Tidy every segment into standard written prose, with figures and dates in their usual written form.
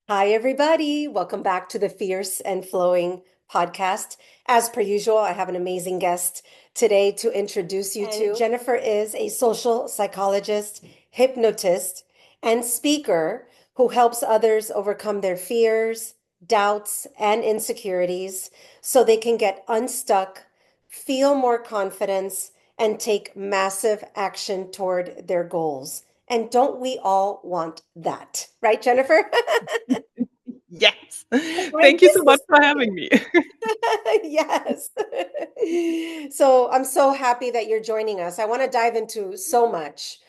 Hi, everybody. Welcome back to the Fierce and Flowing podcast. As per usual, I have an amazing guest today to introduce you to. Jennifer is a social psychologist, hypnotist, and speaker who helps others overcome their fears, doubts, and insecurities so they can get unstuck, feel more confidence, and take massive action toward their goals. And don't we all want that? Right, Jennifer? Yes. A great Thank you so much business for having me. Yes. So I'm so happy that you're joining us. I want to dive into so much,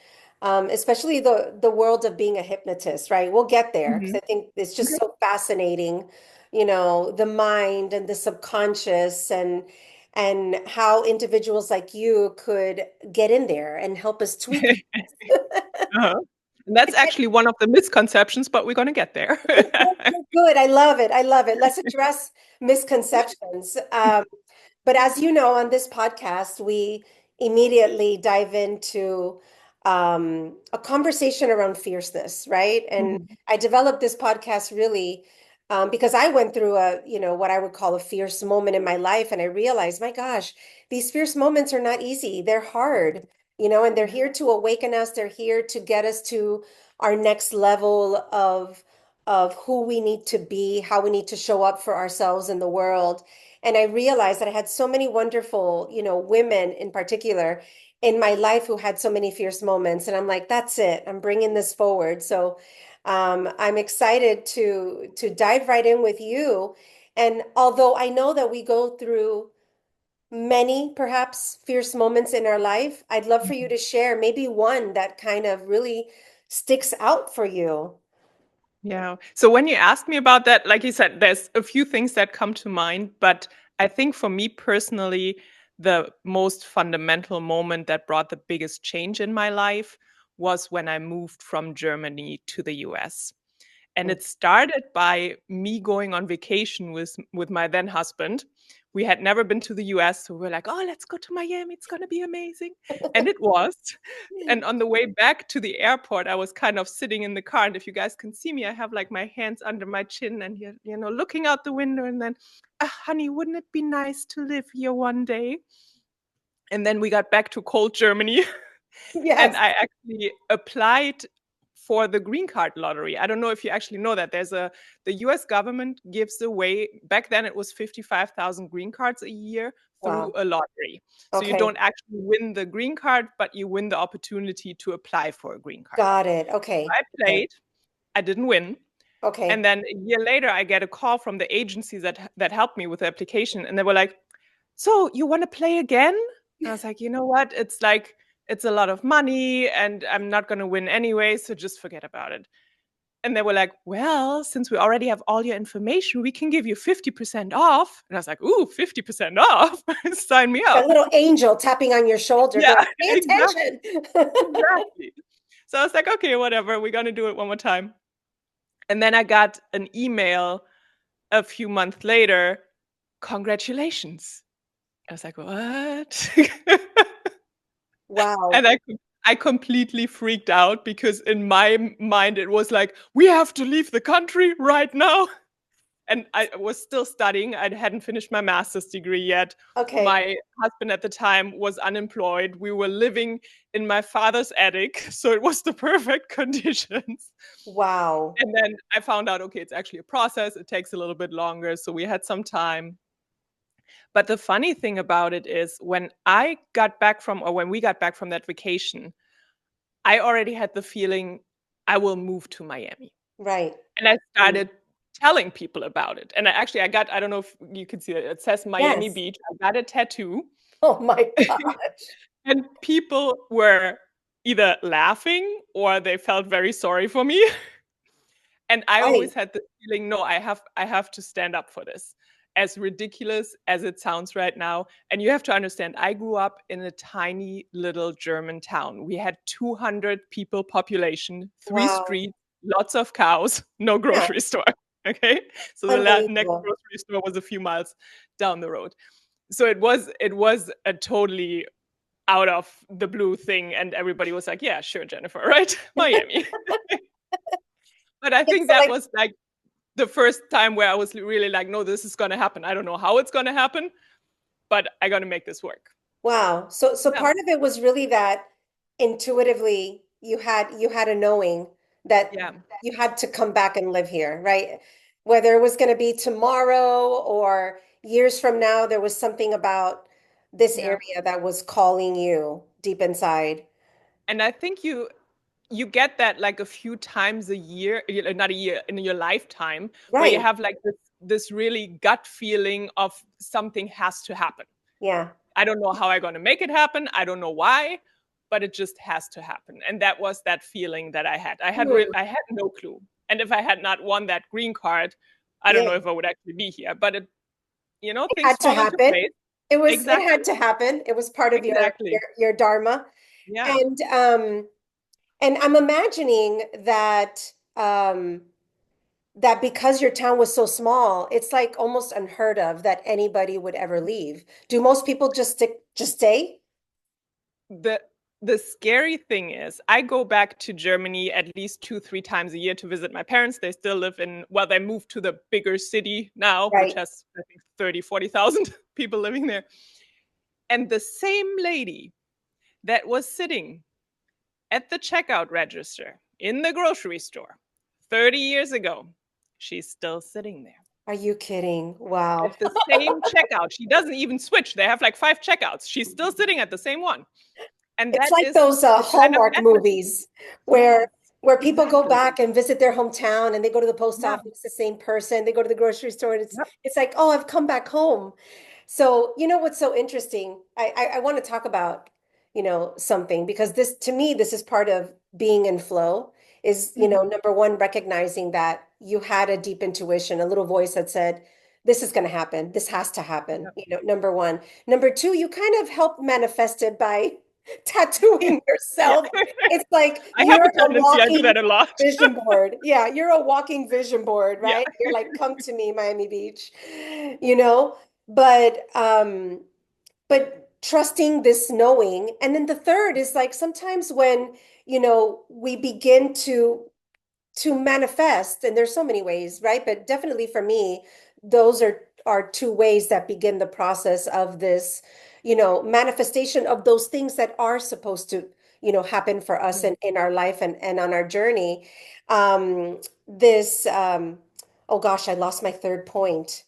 especially the world of being a hypnotist, right? We'll get there because Mhm. I think it's just Okay. so fascinating, the mind and the subconscious and how individuals like you could get in there and help us tweak things. Uh-huh. And that's actually one of the misconceptions, but we're going to get there. Good. I love it. I love it. Let's address misconceptions. But as you know, on this podcast, we immediately dive into a conversation around fierceness, right? And Mhm. I developed this podcast really because I went through what I would call a fierce moment in my life, and I realized, my gosh, these fierce moments are not easy. They're hard, and they're here to awaken us. They're here to get us to our next level of who we need to be, how we need to show up for ourselves in the world. And I realized that I had so many wonderful, women in particular in my life who had so many fierce moments. And I'm like, that's it. I'm bringing this forward. So I'm excited to dive right in with you. And although I know that we go through many perhaps fierce moments in our life, I'd love for you Mhm. to share maybe one that kind of really sticks out for you. Yeah. So when you asked me about that, like you said, there's a few things that come to mind, but I think for me personally, the most fundamental moment that brought the biggest change in my life was when I moved from Germany to the US. And it started by me going on vacation with my then husband. We had never been to the US, so we were like, "Oh, let's go to Miami. It's going to be amazing." And it was. And on the way back to the airport, I was kind of sitting in the car, and if you guys can see me, I have like my hands under my chin and looking out the window and then, honey, wouldn't it be nice to live here one day? And then we got back to cold Germany and Yes. I actually applied for the green card lottery. I don't know if you actually know that the US government gives away, back then it was 55,000 green cards a year through Wow. a lottery. So you Okay. don't actually win the green card, but you win the opportunity to apply for a green card. Got it. So Okay. I Okay. played, I didn't win. And Okay. then a year later, I get a call from the agency that helped me with the application. And they were like, "So you want to play again?" And I was like, "You know what? It's like, it's a lot of money and I'm not going to win anyway. So just forget about it." And they were like, "Well, since we already have all your information, we can give you 50% off." And I was like, "Ooh, 50% off. Sign me That up." little angel tapping on your shoulder Yeah, going, pay exactly. attention. Exactly. So I was like, "Okay, whatever. We're going to do it one more time." And then I got an email a few months later, "Congratulations." I was like, "What?" Wow. And I completely freaked out because in my mind it was like, "We have to leave the country right now." And I was still studying. I hadn't finished my master's degree yet. Okay. My husband at the time was unemployed. We were living in my father's attic, so it was the perfect conditions. Wow. And then I found out, okay, it's actually a process. It takes a little bit longer, so we had some time. But the funny thing about it is when we got back from that vacation, I already had the feeling I will move to Miami. Right. And I Mm. started telling people about it. And I don't know if you can see it, it says Miami Yes. Beach. I got a tattoo. Oh my gosh. And people were either laughing or they felt very sorry for me. And I Right. always had the feeling, no, I have to stand up for this. As ridiculous as it sounds right now. And you have to understand, I grew up in a tiny little German town. We had 200 people population, three Wow. streets, lots of cows, no Yeah. grocery store. Okay. So the next Unbelievable. grocery store was a few miles down the road. So it was a totally out of the blue thing. And everybody was like, yeah, sure, Jennifer, right? Miami. But I Yeah, think so that like, was like the first time where I was really like, no, this is going to happen. I don't know how it's going to happen, but I got to make this work. Wow. So Yeah. part of it was really that intuitively you had a knowing that Yeah. you had to come back and live here, right? Whether it was going to be tomorrow or years from now, there was something about this Yeah. area that was calling you deep inside. And I think you get that like a few times a year, not a year, in your lifetime, where you Right. have like this really gut feeling of something has to happen. Yeah. I don't know how I'm going to make it happen. I don't know why, but it just has to happen. And that was that feeling that I had. Hmm. I had no clue. And if I had not won that green card, I don't know Yeah. if I would actually be here. But It things had to fall into happen. place. It Exactly. had to happen. It was part of Exactly. your dharma. Yeah. And I'm imagining that because your town was so small, it's like almost unheard of that anybody would ever leave. Do most people just stay? the the scary thing is I go back to Germany at least 2, 3 times a year to visit my parents. They still live in, well, they moved to the bigger city now, which Right. has I think 30, 40,000 people living there. And the same lady that was sitting at the checkout register in the grocery store 30 years ago, she's still sitting there Are you kidding? Wow. at the same checkout. She doesn't even switch. They have like 5 checkouts. She's still sitting at the same one. And It's that like is those the kind of Hallmark magic. movies Yes, where people go exactly. back and visit their hometown and they go to the post Yeah. office, it's the same person. They go to the grocery store and it's Yep. it's like, oh, I've come back home. So, you know what's so interesting? I want to talk about, something because this to me, this is part of being in flow is, Mhm. number one, recognizing that you had a deep intuition, a little voice that said, this is going to happen. This has to happen. Yep. Number one. Number two, you kind of help manifest it by tattooing Yeah. yourself. It's like I have you're a a tendency, I do walking that a lot. vision board. Yeah, you're a walking vision board, Yeah. right? You're like, come to me, Miami Beach, you know? But but trusting this knowing. And then the third is like sometimes when, we begin to manifest, and there's so many ways, right? But definitely for me, those are two ways that begin the process of this, manifestation of those things that are supposed to, happen for us Yeah. in our life and on our journey. This oh gosh, I lost my third point.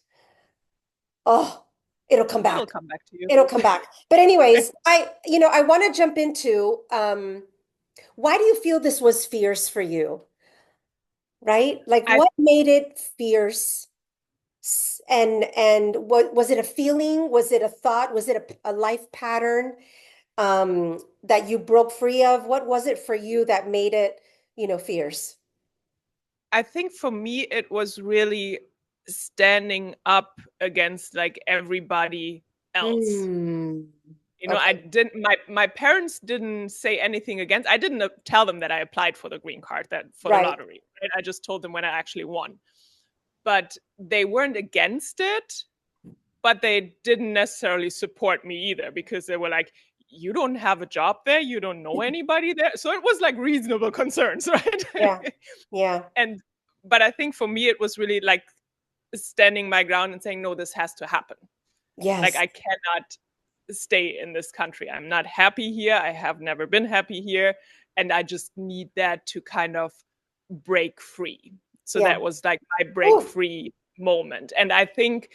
Oh, it'll come It'll back. come back to you. It'll come back. But anyways, I want to jump into why do you feel this was fierce for you? Right? Like I what made it fierce? And what was it a feeling? Was it a thought? Was it a life pattern that you broke free of? What was it for you that made it, fierce? I think for me it was really standing up against like everybody else. Hmm. I Okay. didn't my parents didn't say anything against. I didn't tell them that I applied for the green card, that for the Right. lottery. Right? I just told them when I actually won. But they weren't against it, but they didn't necessarily support me either because they were like, you don't have a job there, you don't know anybody there. So it was like reasonable concerns, right? Yeah. Yeah. And but I think for me it was really like standing my ground and saying, no, this has to happen. Like Yes. I cannot stay in this country. I'm not happy here. I have never been happy here. And I just need that to kind of break free. So Yeah. that was like my break Oh, free moment. And I think,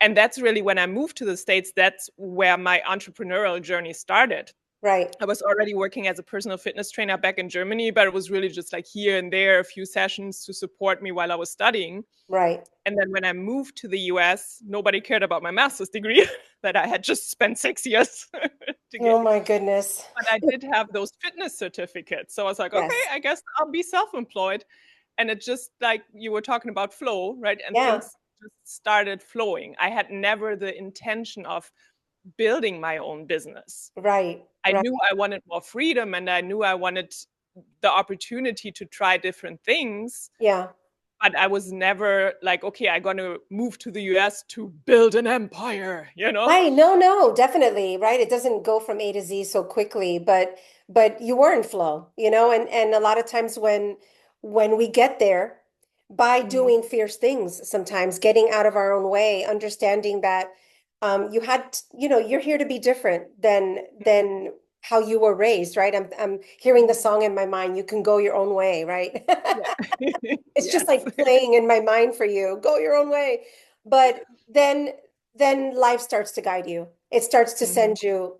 and that's really when I moved to the States, that's where my entrepreneurial journey started. right. I was already working as a personal fitness trainer back in Germany, but it was really just like here and there, a few sessions to support me while I was studying. Right. And then when I moved to the US, nobody cared about my master's degree that I had just spent 6 years to Oh get. my goodness. But I did have those fitness certificates. So I was like, okay, Yes. I guess I'll be self employed. And it just like you were talking about flow, right? And Yeah. things just started flowing. I had never the intention of building my own business. Right. I Right. knew I wanted more freedom and I knew I wanted the opportunity to try different things. Yeah. But I was never like, okay, I'm going to move to the US to build an empire, you know? Right. No, no, definitely. Right. It doesn't go from A to Z so quickly, but you were in flow, and a lot of times when we get there, by Mhm. doing fierce things sometimes, getting out of our own way, understanding that you're here to be different than how you were raised, right? I'm hearing the song in my mind, you can go your own way, right? Yeah. It's just Yes. like playing in my mind for you. Go your own way. But then life starts to guide you. It starts to Mhm. send you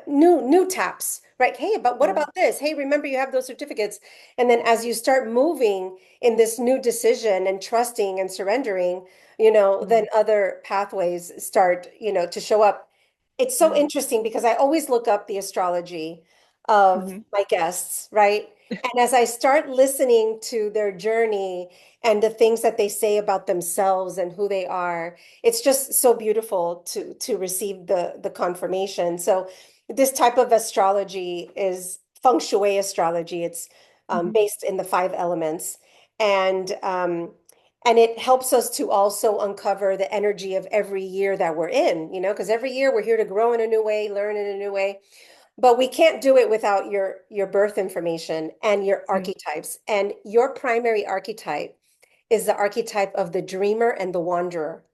new taps, right? Hey, but what Mhm. about this? Hey, remember you have those certificates. And then as you start moving in this new decision and trusting and surrendering, then Mhm. other pathways start, to show up. It's so Mhm. interesting because I always look up the astrology of Mhm. my guests, right? And as I start listening to their journey and the things that they say about themselves and who they are, it's just so beautiful to receive the confirmation. So this type of astrology is feng shui astrology. It's Mhm. based in the five elements, and it helps us to also uncover the energy of every year that we're in. Because every year we're here to grow in a new way, learn in a new way. But we can't do it without your birth information and your Mhm. archetypes. And your primary archetype is the archetype of the dreamer and the wanderer.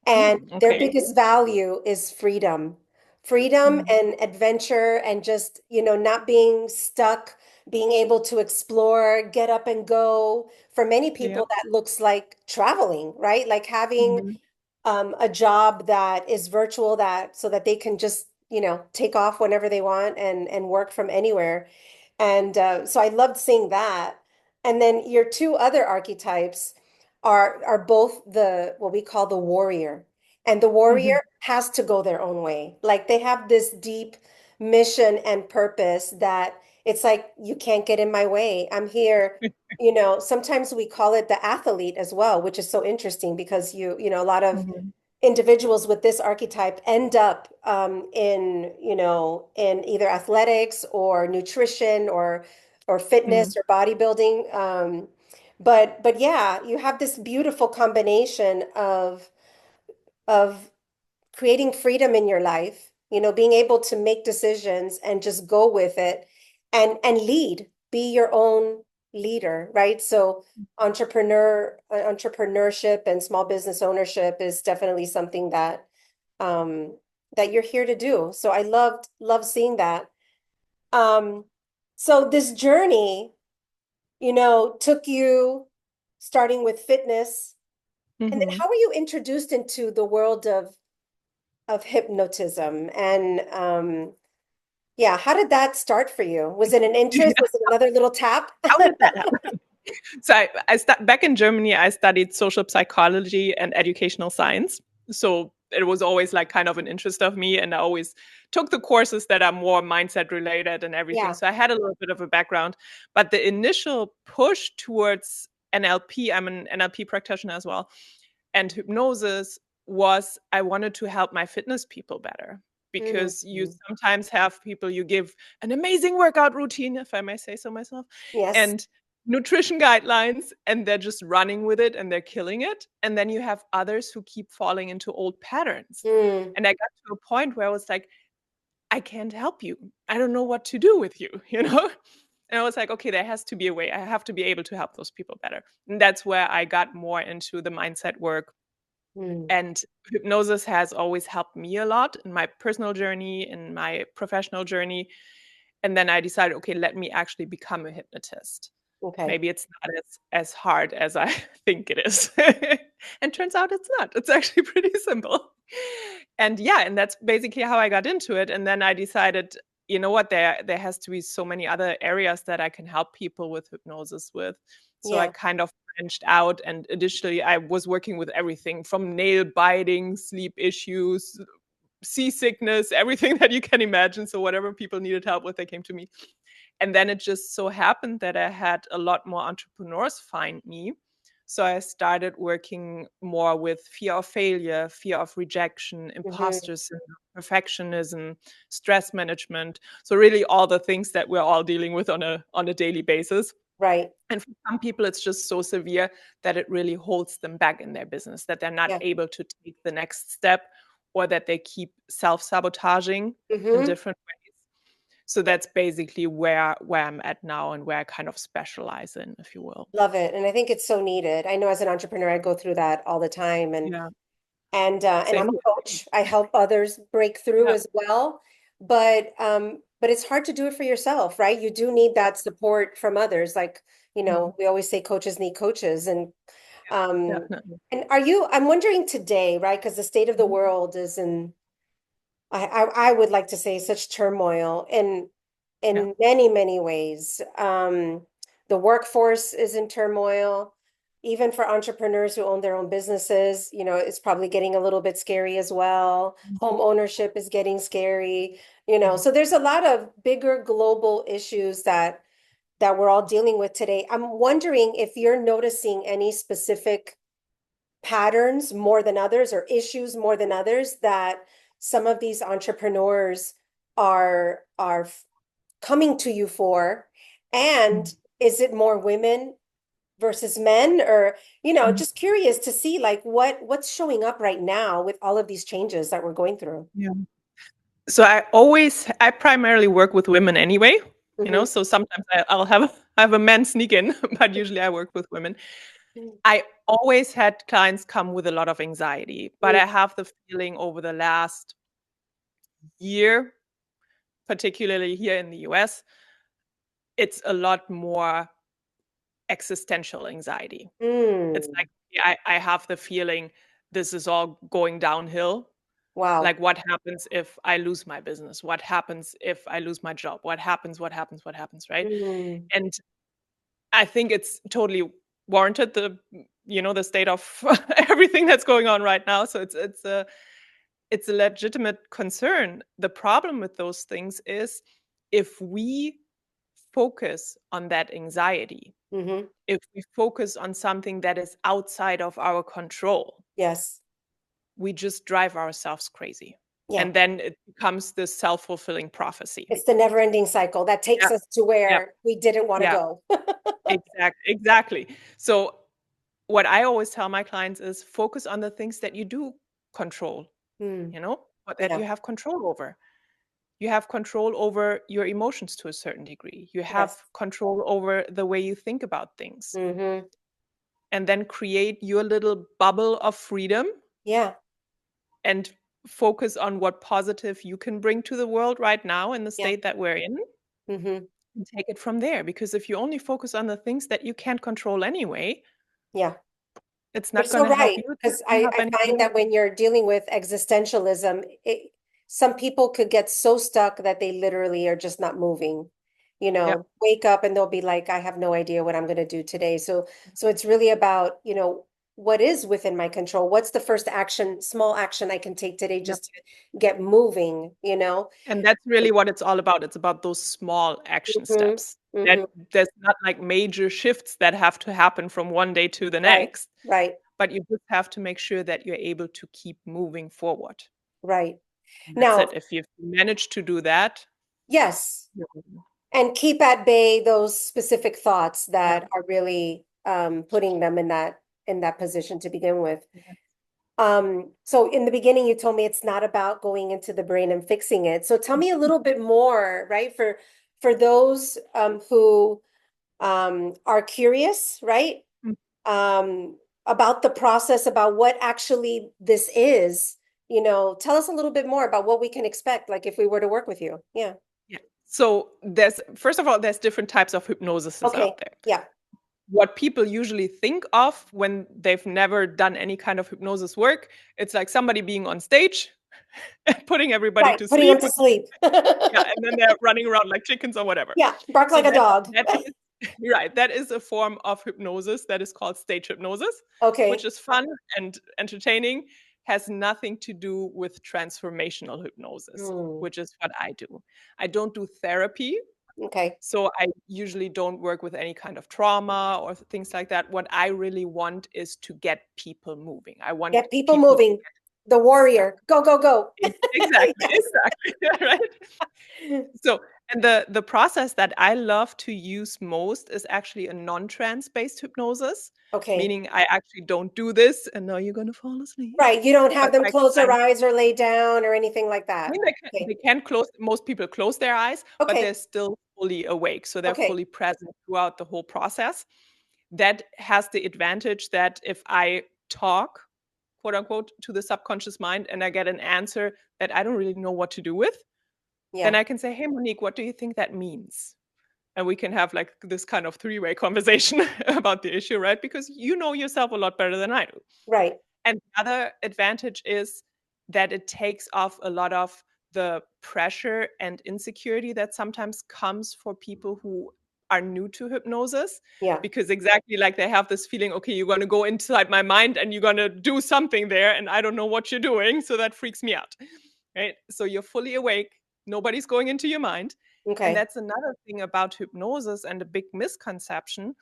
And their Okay. biggest value is freedom. Freedom Mhm. and adventure and just, not being stuck, being able to explore, get up and go. For many Yeah. people, that looks like traveling, right? Like having Mhm. a job that is virtual that so that they can just, take off whenever they want and work from anywhere. And so I loved seeing that. And then your two other archetypes are both the what we call the warrior. And the Mhm. warrior has to go their own way. Like they have this deep mission and purpose that it's like you can't get in my way. I'm here. Sometimes we call it the athlete as well, which is so interesting because a lot of Mhm. individuals with this archetype end up in either athletics or nutrition or Mhm. fitness or bodybuilding. But yeah, you have this beautiful combination of creating freedom in your life, being able to make decisions and just go with it and lead, be your own leader, right? So entrepreneurship and small business ownership is definitely something um that you're here to do. So I love seeing that. Um so this journey, took you starting with fitness, and then Mhm. how were you introduced into the world of hypnotism and yeah, how did that start for you? Was it an interest? Was it another little tap? How did that happen? So back in Germany, I studied social psychology and educational science. So it was always like kind of an interest of me, and I always took the courses that are more mindset related and everything. Yeah. So I had a little bit of a background, but the initial push towards NLP, I'm an NLP practitioner as well, and hypnosis was I wanted to help my fitness people better because you Mhm. sometimes have people you give an amazing workout routine, if I may say so myself, Yes. and nutrition guidelines, and they're just running with it and they're killing it. And then you have others who keep falling into old patterns. Mm. And I got to a point where I was like, I can't help you. I don't know what to do with you, you know? And I was like, okay, there has to be a way. I have to be able to help those people better. And that's where I got more into the mindset work. Mm. And hypnosis has always helped me a lot in my personal journey, in my professional journey. And then I decided, okay, let me actually become a hypnotist. Okay. Maybe it's not as hard as I think it is. And turns out it's not. It's actually pretty simple. And yeah, and that's basically how I got into it. And then I decided, you know what, there has to be so many other areas that I can help people with hypnosis with. So I Yeah. kind of branched out, and additionally I was working with everything from nail biting, sleep issues, seasickness, everything that you can imagine. So whatever people needed help with, they came to me. And then it just so happened that I had a lot more entrepreneurs find me. So I started working more with fear of failure, fear of rejection, Hmm. imposter syndrome, perfectionism, stress management. So really all the things that we're all dealing with on a daily basis. Right. And for some people, it's just so severe that it really holds them back in their business, that they're not Yeah. able to take the next step, or that they keep self sabotaging in Hmm. different ways. So that's basically where I'm at now and where I kind of specialize in, if you will. Love it. And I think it's so needed. I know as an entrepreneur, I go through that all the time. Yeah. And Same I'm a here. coach. I help others break through Yeah. as well. But it's hard to do it for yourself, right? You do need that support from others. Like, Mhm. we always say coaches need coaches. Um, Definitely. and I'm wondering today, right? Because the state of the Mhm. world is in, I would like to say, such turmoil Yeah. in many, many ways. The workforce is in turmoil. Even for entrepreneurs who own their own businesses, it's probably getting a little bit scary as well. Mhm. Home ownership is getting scary, Mhm. So there's a lot of bigger global issues that we're all dealing with today. I'm wondering if you're noticing any specific patterns more than others or issues more than others that some of these entrepreneurs are coming to you for. And Mhm. is it more women versus men, or Mhm. just curious to see like what's showing up right now with all of these changes that we're going through. Yeah. So I primarily work with women anyway, Hmm. so sometimes I'll have a man sneak in, but usually I work with women. I always had clients come with a lot of anxiety, but I have the feeling over the last year, particularly here in the US, it's a lot more existential anxiety. It's Mm. like I have the feeling this is all going downhill. Wow. Like, what happens if I lose my business? What happens if I lose my job? What happens? What happens? Right? Mm. And I think it's totally warranted, the state of everything that's going on right now. So it's a legitimate concern. The problem with those things is if we focus on that anxiety, Hmm. if we focus on something that is outside of our control, Yes. we just drive ourselves crazy. Yeah. And then it becomes this self-fulfilling prophecy. It's the never-ending cycle that takes Yeah. us to Yeah. where we didn't want to Yeah. go. Exactly. So what I always tell my clients is focus on the things that you do control, Mm. what that you Yeah. have control over. You have control over your emotions to a certain degree. You have Yes. control over the way you think about things. Hmm. And then create your little bubble of freedom Yeah. and focus on what positive you can bring to the world right now in the Yeah. state that we're in, Hmm. and take it from there. Because if you only focus on the things that you can't control anyway, Yeah. it's You're not going so to help right. you. It's not Because going to I, help I anybody find else. that when you're dealing with existentialism, some people could get so stuck that they literally are just not moving. Yep. Wake up and they'll be like, I have no idea what I'm going to do today. So it's really about, what is within my control? What's the first action, small action I can take today Yep. just to get moving? And that's really what it's all about. It's about those small action Hmm. steps. That Hmm. there's not like major shifts that have to happen from one day to the Right. next, Right. but you just have to make sure that you're able to keep moving forward. Right. That's Now, it. If you've managed to do that, yes. you're winning. And keep at bay those specific thoughts Yeah. that are really putting them in that position to begin with. Yeah. So in the beginning, you told me it's not about going into the brain and fixing it. So tell me a little bit more, right? For those who are curious, right? Mm. Um, about the process, about what actually this is, tell us a little bit more about what we can expect, like if we were to work with you. Yeah. Yeah. So first of all, there's different types of hypnosis Okay. out there. Yeah. What people usually think of when they've never done any kind of hypnosis work, it's like somebody being on stage and putting everybody Right. to Putting them sleep. to sleep. Yeah, and then they're running around like chickens or whatever. Yeah. Bark So like a dog. that is right. That is a form of hypnosis that is called stage hypnosis, which Okay. is fun and entertaining, has nothing to do with transformational hypnosis, Hmm. which is what I do. I don't do therapy, Okay. so I usually don't work with any kind of trauma or things like that. What I really want is to get people moving. I want Get people people to moving. The get stuck. warrior. Go, go, go. Exactly, exactly. Right. So And the process that I love to use most is actually a non-trance based hypnosis, Okay. meaning I actually don't do this and now you're going to fall asleep. Right. You don't have But them I close their kind eyes or lay down or anything like I that. mean, Okay. they can close, most people close their eyes, but Okay. they're still fully awake. So they're Okay. fully present throughout the whole process. That has the advantage that if I talk, quote unquote, to the subconscious mind and I get an answer that I don't really know what to do with, then Yeah. I can say, hey, Monique, what do you think that means? And we can have like this kind of three-way conversation about the issue, right? Because you know yourself a lot better than I do. Right. And the other advantage is that it takes off a lot of the pressure and insecurity that sometimes comes for people who are new to hypnosis. Yeah. Because exactly like they have this feeling, okay, you're going to go inside my mind and you're going to do something there, and I don't know what you're doing. So that freaks me out. Right. So you're fully awake. Nobody's going into your mind. And Okay. that's another thing about hypnosis and a big misconception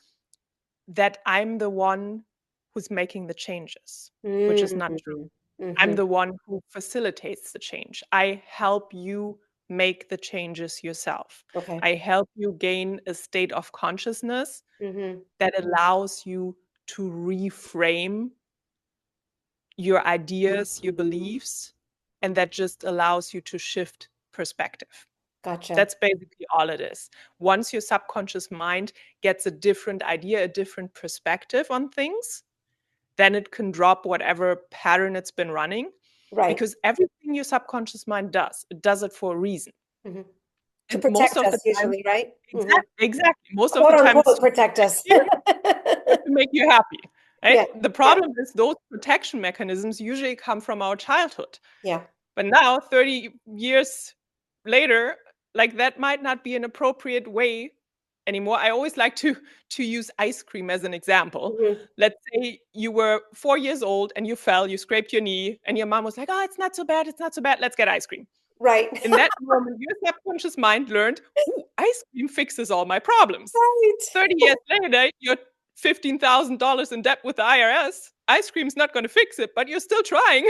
that I'm the one who's making the changes, which is not true. Mm-hmm. I'm Mm-hmm. the one who facilitates the change. I help you make the changes yourself. Okay. I help you gain a state of consciousness Mm-hmm. that allows you to reframe your ideas, your beliefs, and that just allows you to shift perspective. Gotcha. That's basically all it is. Once your subconscious mind gets a different idea, a different perspective on things, then it can drop whatever pattern it's been running, Right. because everything your subconscious mind does, it does it for a reason. Mm-hmm. To And most protect of the us, time, usually, right? Mm-hmm. exactly. Most of Quote the time, it's unquote, to protect protect us. you or to make you happy, right? Yeah. The Yeah. problem is those protection mechanisms usually come from our childhood. Yeah. But now, 30 years later, like that might not be an appropriate way anymore. I always like to use ice cream as an example. Mm-hmm. Let's say you were 4 years old and you fell, you scraped your knee, and your mom was like, "Oh, it's not so bad, it's not so bad. Let's get ice cream." Right. In that moment, your subconscious mind learned, "Ooh, ice cream fixes all my problems." Right. 30 years later, you're $15,000 in debt with the IRS. Ice cream's not going to fix it, but you're still trying,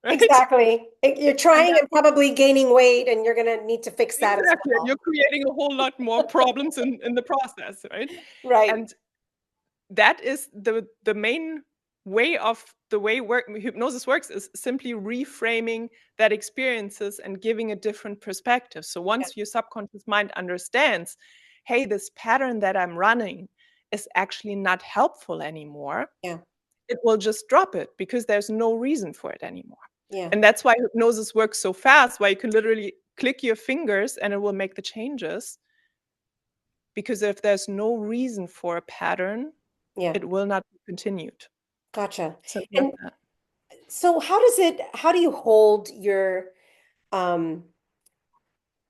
right? Exactly. You're And trying that, and probably gaining weight, and you're gonna need to fix that as exactly. And well. you're creating a whole lot more problems in the process, right? Right. And that is the main way of the way hypnosis works is simply reframing that experiences and giving a different perspective. So Yeah. once your subconscious mind understands, hey, this pattern that I'm running is actually not helpful anymore, Yeah. it will just drop it because there's no reason for it anymore. Yeah. And that's why hypnosis works so fast, why you can literally click your fingers and it will make the changes. Because if there's no reason for a pattern, Yeah. it will not be continued. Gotcha. Simple as And that. so how do you um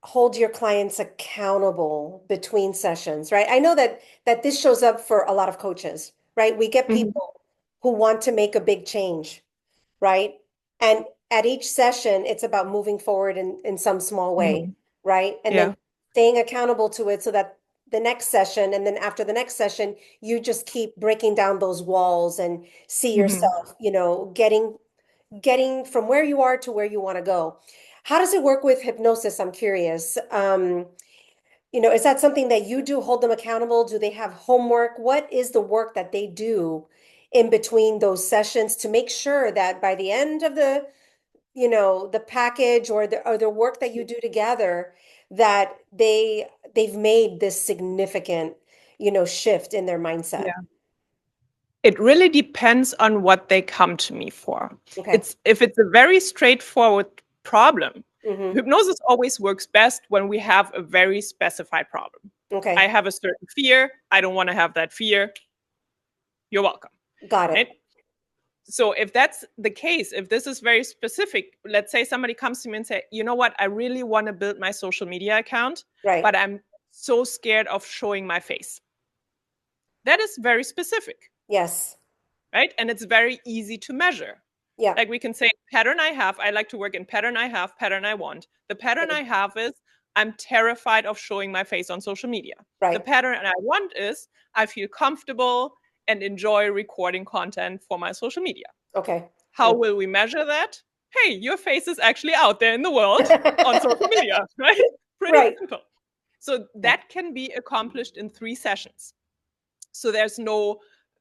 hold your clients accountable between sessions, right? I know that this shows up for a lot of coaches, right? We get Mhm. people who want to make a big change, right? And at each session, it's about moving forward in some small way, Mhm. right? And then Yeah. staying accountable to it so that the next session and then after the next session, you just keep breaking down those walls and see Mhm. yourself, getting from where you are to where you want to go. How does it work with hypnosis? I'm curious. Is that something that you do, hold them accountable? Do they have homework? What is the work that they do in between those sessions to make sure that by the end of the package or the work that you do together, that they've made this significant, shift in their mindset? Yeah. It really depends on what they come to me for. Okay. It's if it's a very straightforward problem, Mm-hmm. hypnosis always works best when we have a very specified problem. I Okay. have a certain fear. I don't want to have that fear. You're welcome. Got it. Right? So if that's the case, if this is very specific, let's say somebody comes to me and say, you know what, I really want to build my social media account, Right. but I'm so scared of showing my face. That is very specific, Yes. right? And it's very easy to measure. Yeah. Like we can say, pattern I have, I like to work in pattern I have, pattern I want. The pattern I have is I'm terrified of showing my face on social media. The Right. pattern I want is I feel comfortable and enjoy recording content for my social media. Okay. How will we measure that? Hey, your face is actually out there in the world on social media, right? Pretty Right. simple. So that can be accomplished in 3 sessions. So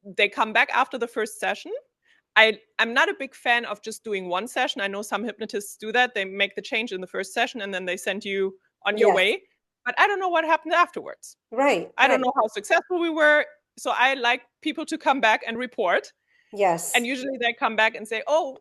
they come back after the first session. I'm not a big fan of just doing one session. I know some hypnotists do that. They make the change in the first session and then they send you on your Yes. way. But I don't know what happened afterwards. Right. I don't Right. know how successful we were. So I like people to come back and report. And Yes. usually they come back and say, oh,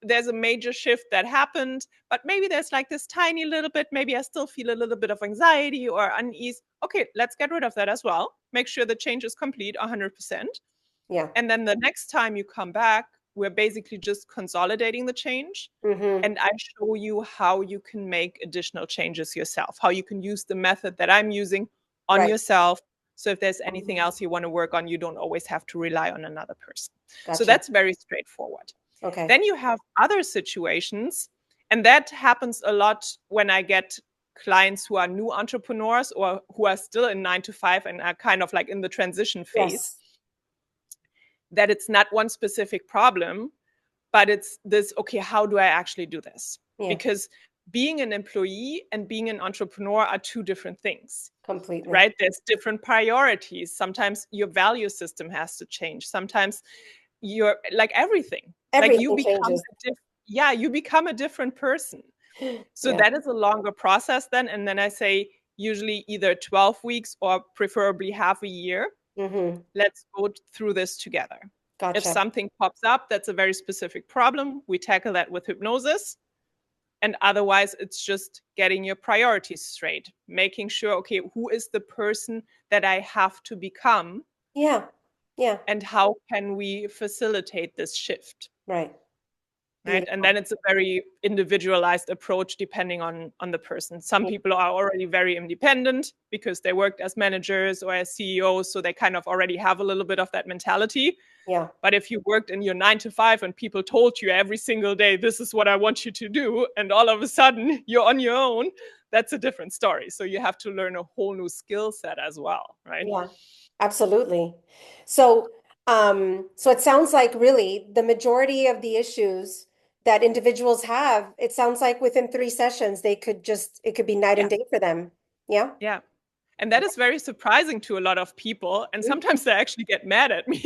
there's a major shift that happened, but maybe there's like this tiny little bit, maybe I still feel a little bit of anxiety or unease. Okay, let's get rid of that as well. Make sure the change is complete 100%. Yeah. And then the next time you come back, we're basically just consolidating the change. Mm-hmm. And I show you how you can make additional changes yourself, how you can use the method that I'm using on Right. yourself. So if there's anything else you want to work on, you don't always have to rely on another person. So Gotcha. that's very straightforward. Okay. Then you have other situations, and that happens a lot when I get clients who are new entrepreneurs or who are still in 9 to 5 and are kind of like in the transition phase, Yes. that it's not one specific problem, but it's this, okay, how do I actually do this? Yeah. Because being an employee and being an entrepreneur are 2 different things. Completely. Right? There's different priorities. Sometimes your value system has to change. Sometimes you're like everything. Like you Everything become changes. you become a different person. So Yeah. that is a longer process then. And then I say usually either 12 weeks or preferably half a year. Mm-hmm. Let's go through this together. If Gotcha. something pops up that's a very specific problem, we tackle that with hypnosis. And otherwise, it's just getting your priorities straight, making sure, okay, who is the person that I have to become? Yeah. Yeah. And how can we facilitate this shift? Right. Right. And Beautiful. then it's a very individualized approach depending on the person. Some Yeah. people are already very independent because they worked as managers or as CEOs. So they kind of already have a little bit of that mentality. Yeah. But if you worked in your 9 to 5 and people told you every single day, this is what I want you to do, and all of a sudden you're on your own, that's a different story. So you have to learn a whole new skill set as well, right? Yeah. Absolutely. So, so it sounds like really the majority of the issues that individuals have, it sounds like within 3 sessions, it could be night Yeah, and day for them. Yeah. yeah. And that is very surprising to a lot of people. And sometimes they actually get mad at me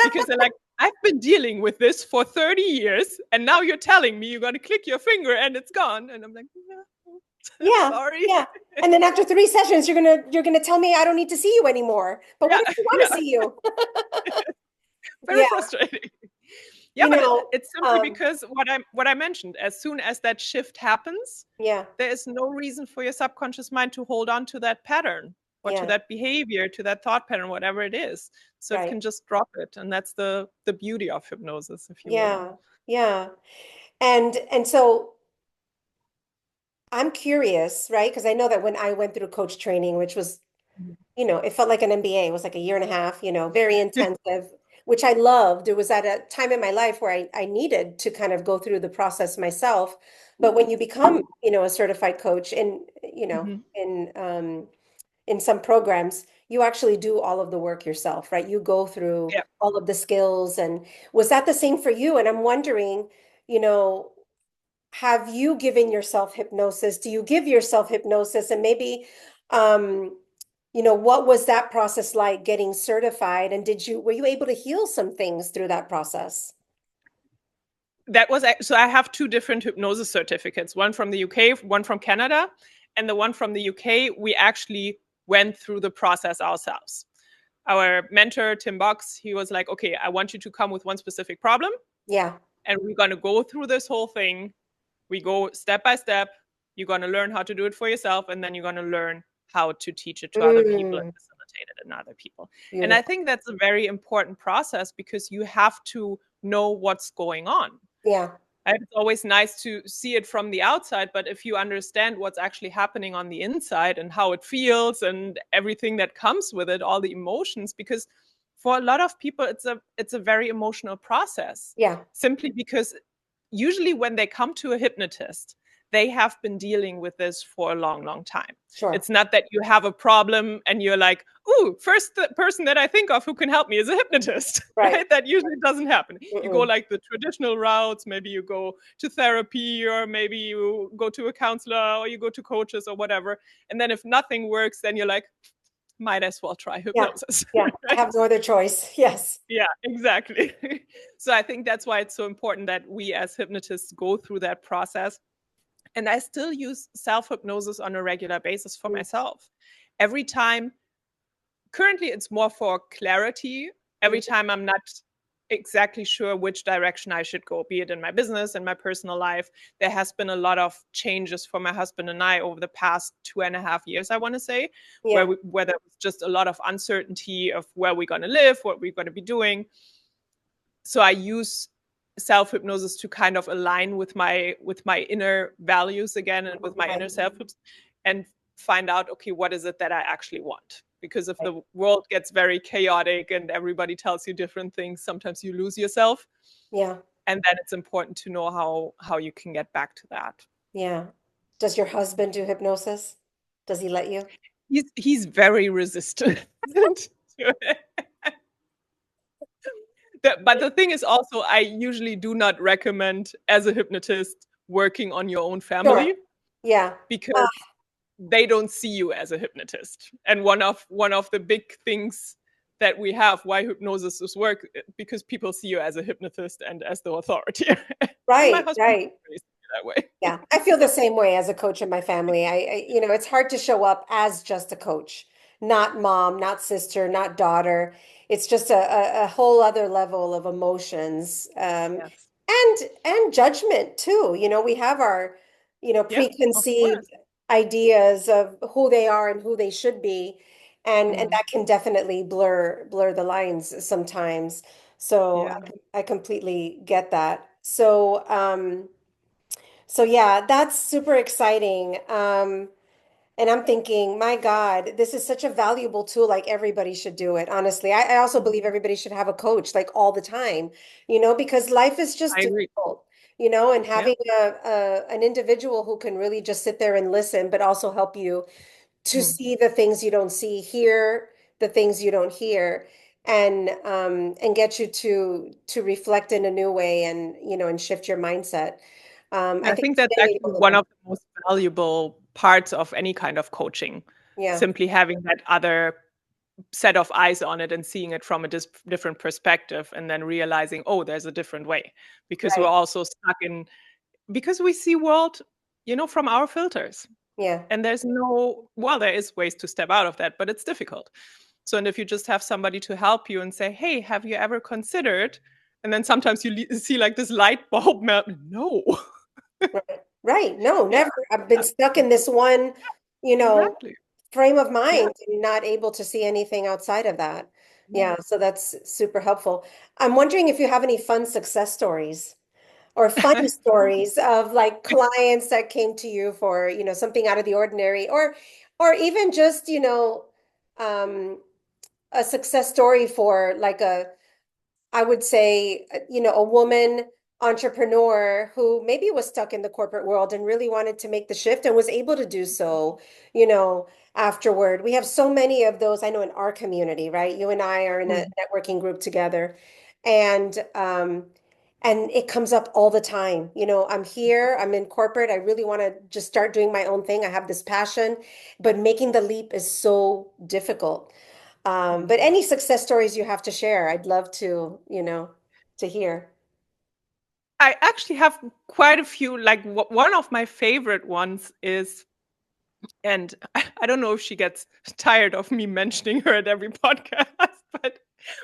because they're like, I've been dealing with this for 30 years, and now you're telling me you're going to click your finger and it's gone. And I'm like, Yeah. sorry. Yeah. And then after 3 sessions, you're gonna tell me I don't need to see you anymore. But what Yeah, if I want yeah. to see you? Very Yeah. frustrating. Yeah, You but know, it's simply because what I mentioned, as soon as that shift happens, yeah. there is no reason for your subconscious mind to hold on to that pattern or to Yeah. that behavior, to that thought pattern, whatever it is. So it Right. can just drop it. And that's the beauty of hypnosis, if you will. Yeah. Yeah. And so I'm curious, right? Because I know that when I went through coach training, which was, it felt like an MBA. It was like a year and a half, very intensive, which I loved. It was at a time in my life where I needed to kind of go through the process myself. But when you become, a certified coach Mhm. in some programs, you actually do all of the work yourself, right? You go through Yeah. all of the skills. And was that the same for you? And I'm wondering, you know, have you given yourself hypnosis? Do you give yourself hypnosis? And maybe, what was that process like getting certified? And were you able to heal some things through that process? So I have 2 different hypnosis certificates, one from the UK, one from Canada. And the one from the UK, we actually went through the process ourselves. Our mentor, Tim Box, he was like, okay, I want you to come with one specific problem, Yeah. and we're going to go through this whole thing. We go step by step. You're going to learn how to do it for yourself, and then you're going to learn how to teach it to other people and Mm, facilitate it in other people. And I beautiful. think that's a very important process because you have to know what's going on. Yeah. And it's always nice to see it from the outside, but if you understand what's actually happening on the inside and how it feels and everything that comes with it, all the emotions, because for a lot of people it's a very emotional process, Yeah. simply because usually when they come to a hypnotist, they have been dealing with this for a long, long time. Sure. It's not that you have a problem and you're like, ooh, first the person that I think of who can help me is a hypnotist, Right. right? That usually doesn't happen. You go Mm-mm. like the traditional routes, maybe you go to therapy, or maybe you go to a counselor, or you go to coaches or whatever. And then if nothing works, then you're like, might as well try Yeah. hypnosis. Yeah. I Right? have no other choice. Yes. Yeah, exactly. So I think that's why it's so important that we as hypnotists go through that process. And I still use self hypnosis on a regular basis for Mm-hmm. myself. Every time, currently, it's more for clarity. Every time I'm not exactly sure which direction I should go, be it in my business and my personal life. There has been a lot of changes for my husband and I over the past 2.5 years, I want to say, Yeah. where there was just a lot of uncertainty of where we're going to live, what we're going to be doing. So I use self hypnosis to kind of align with my inner values again, and with my Right. inner self, and find out, okay, what is it that I actually want? Because if Right. the world gets very chaotic and everybody tells you different things, sometimes you lose yourself. Yeah. And then it's important to know how you can get back to that. Yeah. Does your husband do hypnosis? Does he let you? He's very resistant to it. But the thing is also, I usually do not recommend as a hypnotist working on your own Sure. family, Yeah. because they don't see you as a hypnotist. And one of the big things that we have why hypnosis is work, because people see you as a hypnotist and as the authority. And my Right. husband Right. raised me that way. Yeah, I feel the same way as a coach in my family. It's hard to show up as just a coach, not mom, not sister, not daughter. It's just a whole other level of emotions, Yes. and judgment too. We have our, Yeah, of preconceived course. ideas of who they are and who they should be, and Mm, that can definitely blur the lines sometimes. So yeah. I completely get that. So yeah, that's super exciting. And I'm thinking, my God, this is such a valuable tool. Like everybody should do it. Honestly, I also Mm, believe everybody should have a coach like all the time, because life is just I agree. difficult, and Yeah. having an individual who can really just sit there and listen, but also help you to Mm. see the things you don't see, hear the things you don't hear, and get you to reflect in a new way, and shift your mindset. I I think think it's that's very actually one valuable. of the most valuable parts of any kind of coaching. Yeah, Simply having that other set of eyes on it and seeing it from a different perspective, and then realizing, oh, there's a different way, because we're right. also stuck in, because we see world, from our filters. Yeah, And there's no, well, there is ways to step out of that, but it's difficult. So, and if you just have somebody to help you and say, hey, have you ever considered, and then sometimes you see like this light bulb melt. No. right. Right. No, Yeah, never. I've been stuck in this one, you know, exactly. frame of Yeah. mind and not able to see anything outside of that. Yeah. Yeah, so that's super helpful. I'm wondering if you have any fun success stories or funny stories of like clients that came to you for, something out of the ordinary, or even just, um a success story for like I would say, a woman entrepreneur who maybe was stuck in the corporate world and really wanted to make the shift and was able to do so, you know, afterward. We have so many of those, I know, in our community, right? You and I are in a Mm, networking group together, and it comes up all the time. I'm here, I'm in corporate, I really want to just start doing my own thing. I have this passion, but making the leap is so difficult. But mm. any success stories you have to share, I'd love to hear. I actually have quite a few. Like one of my favorite ones is, and I don't know if she gets tired of me mentioning her at every podcast,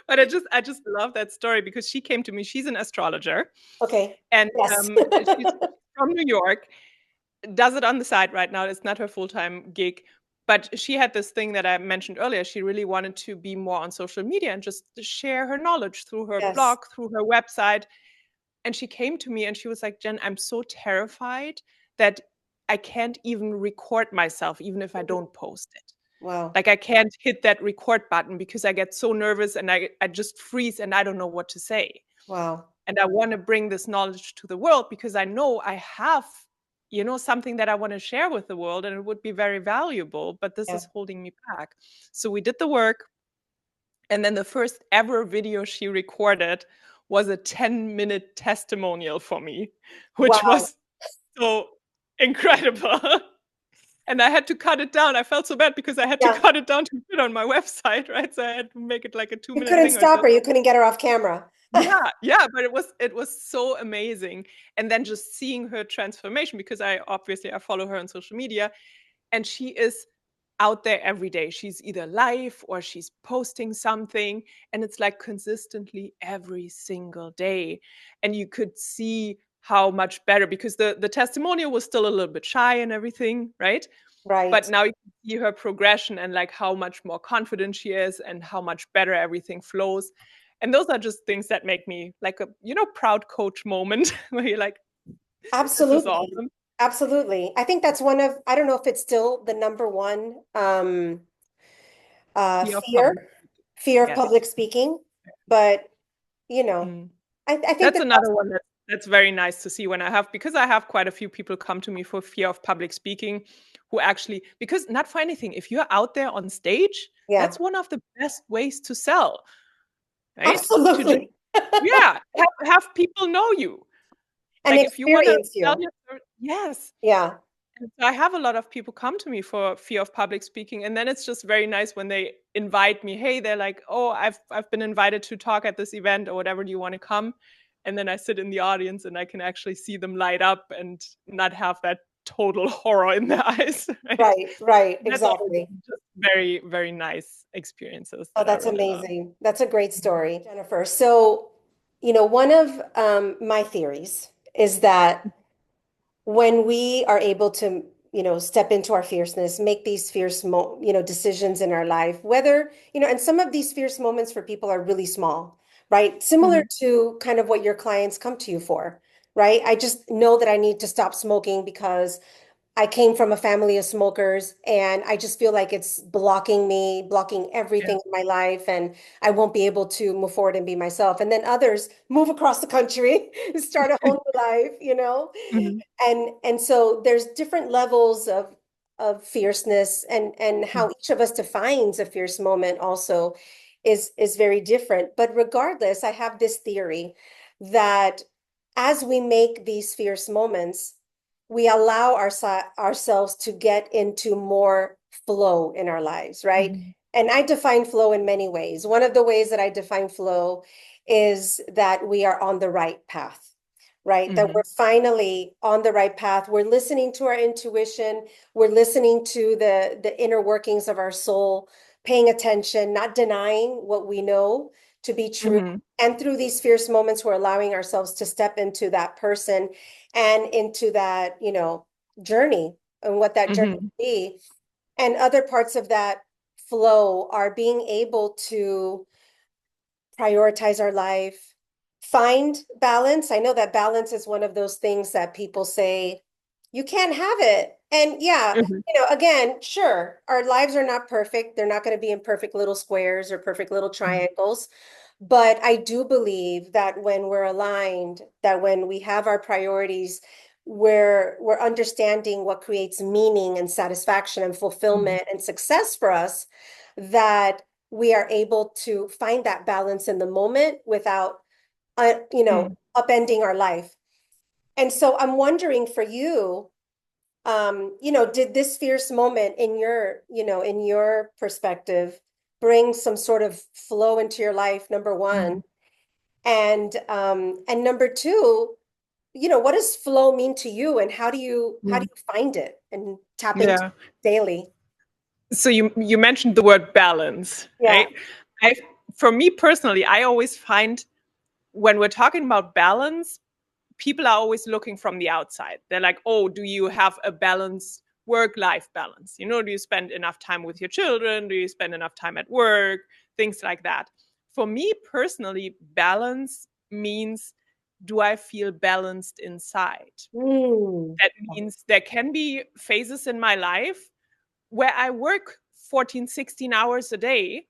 but I just love that story, because she came to me. She's an astrologer, Okay. and Yes. she's from New York. Does it on the side right now. It's not her full-time gig, but she had this thing that I mentioned earlier. She really wanted to be more on social media and just share her knowledge through her Yes. blog, through her website. And she came to me and she was like, Jen, I'm so terrified that I can't even record myself, even if I don't post it. Wow. Like I can't hit that record button because I get so nervous and I just freeze and I don't know what to say. Wow. And I want to bring this knowledge to the world because I know I have something that I want to share with the world and it would be very valuable, but this Yeah. is holding me back. So we did the work. And then the first ever video she recorded was a 10-minute testimonial for me, which Wow. was so incredible. And I had to cut it down. I felt so bad because I had to Yeah. cut it down to put on my website, right? So I had to make it like a You 2-minute couldn't thing or stop so. her. You couldn't get her off camera. Yeah, but it was so amazing. And then just seeing her transformation, because I follow her on social media, and she is out there every day. She's either live or she's posting something, and it's like consistently every single day. And you could see how much better, because the testimonial was still a little bit shy and everything, right? But Right. now you can see her progression and like how much more confident she is and how much better everything flows. And those are just things that make me like a proud coach moment where you're like, this is Absolutely. awesome. Absolutely. I think that's one of, I don't know if it's still the number one Fear of fear, public. fear of Yes. public speaking. But, you know, Mm. I think That's that another one that's very nice to see when because I have quite a few people come to me for fear of public speaking who actually, because not for anything, if you're out there on stage, yeah, that's one of the best ways to sell, right? To just, absolutely. yeah, have people know you. And Like if you want to experience sell you. your yes. Yeah. And so I have a lot of people come to me for fear of public speaking, and then it's just very nice when they invite me. Hey, they're like, "Oh, I've been invited to talk at this event or whatever. Do you want to come?" And then I sit in the audience and I can actually see them light up and not have that total horror in their eyes. Right? Right, right, That's always exactly. just very, very nice experiences Oh, that I that's really love. amazing. That's a great story, Jennifer. So, one of my theories is that when we are able to, step into our fierceness, make these fierce, decisions in our life, whether, and some of these fierce moments for people are really small, right? Similar Mm-hmm. to kind of what your clients come to you for, right? I just know that I need to stop smoking because I came from a family of smokers and I just feel like it's blocking me, blocking Yeah. everything in my life, and I won't be able to move forward and be myself. And then others move across the country, start a whole new life, Mm-hmm. And so there's different levels of fierceness, and how each of us defines a fierce moment also is very different. But regardless, I have this theory that as we make these fierce moments, we allow ourselves to get into more flow in our lives, right? Mm-hmm. And I define flow in many ways. One of the ways that I define flow is that we are on the right path, right? That Mm-hmm. we're finally on the right path. We're listening to our intuition. We're listening to the inner workings of our soul, paying attention, not denying what we know to be true. Mm-hmm. And through these fierce moments, we're allowing ourselves to step into that person and into that, journey and what that journey Mm-hmm. will be. And other parts of that flow are being able to prioritize our life, find balance. I know that balance is one of those things that people say, you can't have it. And yeah, Mm-hmm. again, sure, our lives are not perfect. They're not going to be in perfect little squares or perfect little triangles. But I do believe that when we're aligned, that when we have our priorities, we're understanding what creates meaning and satisfaction and Mm-hmm. fulfillment and success for us, that we are able to find that balance in the moment without, Mm-hmm. upending our life. And so I'm wondering for you, did this fierce moment in your perspective bring some sort of flow into your life, number one? And number two, what does flow mean to you, and how do you find it and tap into Yeah. it daily? So you mentioned the word balance, Yeah. right? I For me personally, I always find when we're talking about balance, people are always looking from the outside. They're like, "Oh, do you have a balanced work-life balance? Do you spend enough time with your children? Do you spend enough time at work? Things like that." For me personally, balance means, do I feel balanced inside? Mm. That means there can be phases in my life where I work 14, 16 hours a day,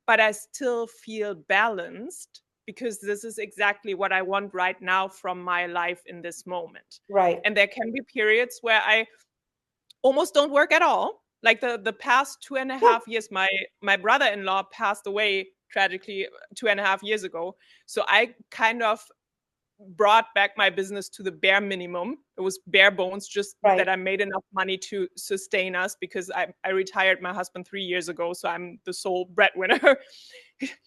but I still feel balanced. because this is exactly what I want right now from my life in this moment. Right. And there can be periods where I almost don't work at all. Like the past 2.5 years, my brother-in-law passed away tragically 2.5 years ago. So I kind of brought back my business to the bare minimum. It was bare bones, just Right. that I made enough money to sustain us, because I retired my husband 3 years ago. So I'm the sole breadwinner.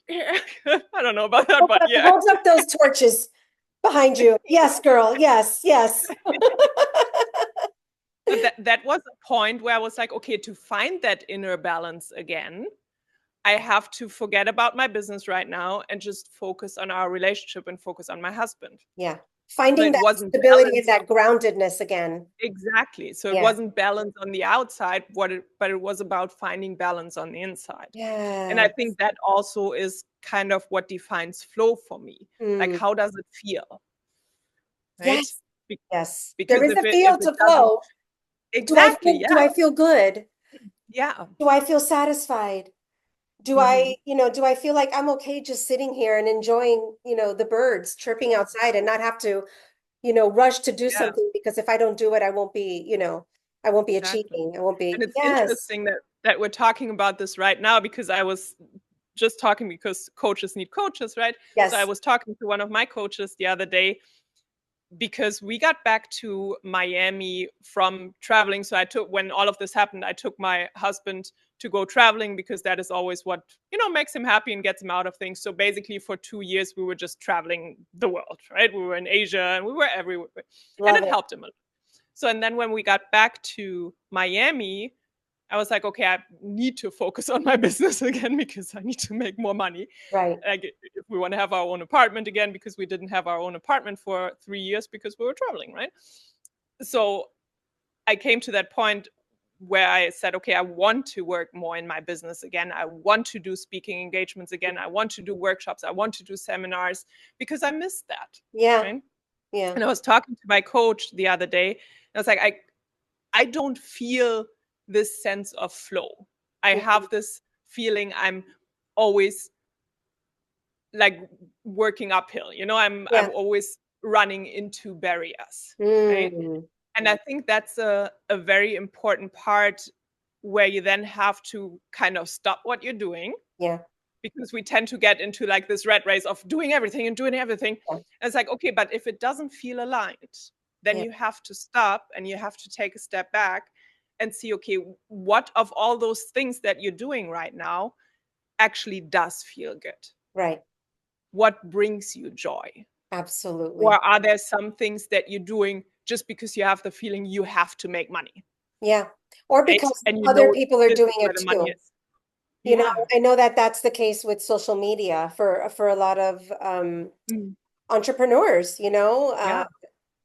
I don't know about that, but yeah. Hold up those torches behind you. Yes, girl. Yes, yes. But that was a point where I was like, okay, to find that inner balance again, I have to forget about my business right now and just focus on our relationship and focus on my husband. Yeah. So Finding it that wasn't stability and balanced. that groundedness again. Exactly. So it Yeah. wasn't balance on the outside, but it was about finding balance on the inside. And I Yes. think that also is kind of what defines flow for me. Like, Mm. how does it feel? Right? Yes. Be- Yes. There Because is a if feel it to doesn't, flow. exactly, yeah, Do I feel good? yeah. Do I feel satisfied? Hmm. Do I feel like I'm okay just sitting here and enjoying, the birds chirping outside and not have to, rush to do Yeah, something because if I don't do it, I won't be exactly. achieving. I won't And be, it's yes, interesting that we're talking about this right now, because I was just talking, because coaches need coaches, right? So I yes, was talking to one of my coaches the other day, because we got back to Miami from traveling. So when all of this happened, I took my husband to go traveling, because that is always what, makes him happy and gets him out of things. So basically for 2 years, we were just traveling the world, right? We were in Asia and we were everywhere, and love it it. helped him a lot. So, and then when we got back to Miami, I was like, okay, I need to focus on my business again, because I need to make more money. Right. Like, if we want to have our own apartment again, because we didn't have our own apartment for 3 years because we were traveling, right? So I came to that point where I said, okay, I want to work more in my business again. I want to do speaking engagements again. I want to do workshops. I want to do seminars, because I missed that, Yeah. right? Yeah. And I was talking to my coach the other day, and I was like, I don't feel this sense of flow. I Mhm. have this feeling I'm always like working uphill. I'm Yeah. always running into barriers, right? Mm. And I think that's a very important part, where you then have to kind of stop what you're doing, Yeah. because we tend to get into like this rat race of doing everything and doing everything. Yeah. And it's like, okay, but if it doesn't feel aligned, then Yeah. you have to stop and you have to take a step back and see, okay, what of all those things that you're doing right now actually does feel good? Right. What brings you joy? Or Absolutely. are there some things that you're doing just because you have the feeling you have to make money, Yeah. Or right? because And other people are this is doing where it the money too. is. Yeah. I know that that's the case with social media for a lot of Mm. entrepreneurs, Yeah.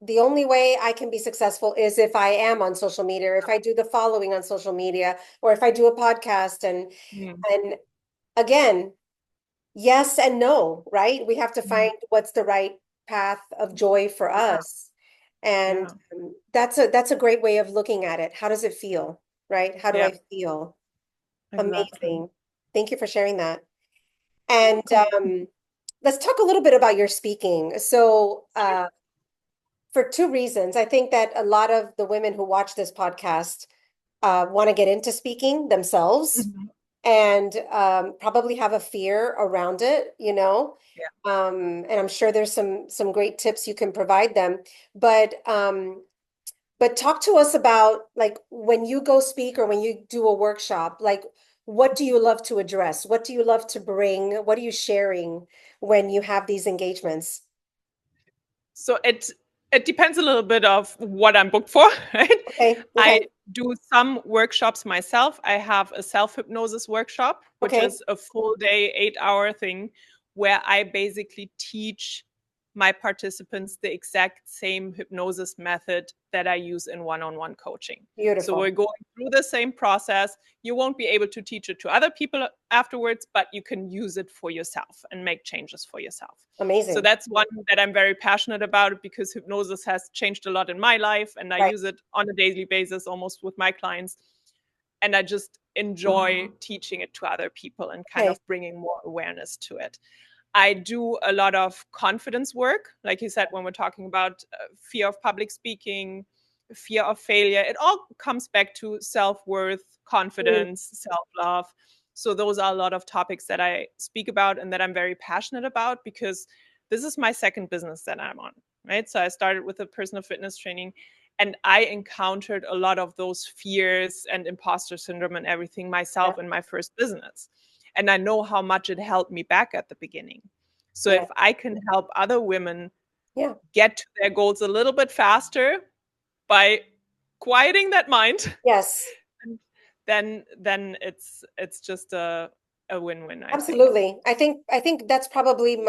the only way I can be successful is if I am on social media, or if I do the following on social media, or if I do a podcast. Mm. And again, yes and no, right? We have to Mm. find what's the right path of joy for Yeah. us. And Yeah. that's a great way of looking at it. How does it feel, right? How do Yeah. I feel? Exactly. Amazing. Thank you for sharing that. And Welcome. let's talk a little bit about your speaking. So, for two reasons. I think that a lot of the women who watch this podcast want to get into speaking themselves Mhm. and probably have a fear around it, Yeah. And I'm sure there's some great tips you can provide them. But talk to us about like when you go speak or when you do a workshop, like what do you love to address? What do you love to bring? What are you sharing when you have these engagements? So it depends a little bit of what I'm booked for, right? Okay, I okay, do some workshops myself. I have a self hypnosis workshop, which okay. is a full day, 8 hour thing, where I basically teach my participants the exact same hypnosis method that I use in one on one coaching. So we're Beautiful. going through the same process. You won't be able to teach it to other people afterwards, but you can use it for yourself and make changes for yourself. So Amazing. that's one that I'm very passionate about, because hypnosis has changed a lot in my life and I Right. use it on a daily basis almost with my clients. And I just enjoy teaching it to other people and kind Okay. of bringing more awareness to it. I do a lot of confidence work. Like you said, when we're talking about fear of public speaking, fear of failure, it all comes back to self-worth, Mm, confidence, self-love. So those are a lot of topics that I speak about and that I'm very passionate about, because this is my second business that I'm on, right? So I started with a personal fitness training, and I encountered a lot of those fears and imposter syndrome and everything yeah, myself in my first business. And I know how much it held me back at the beginning. So yeah, if I can help other women yeah. get to their goals a little bit faster by quieting that mind, Yes, then it's just a win-win, I think. absolutely. I think that's probably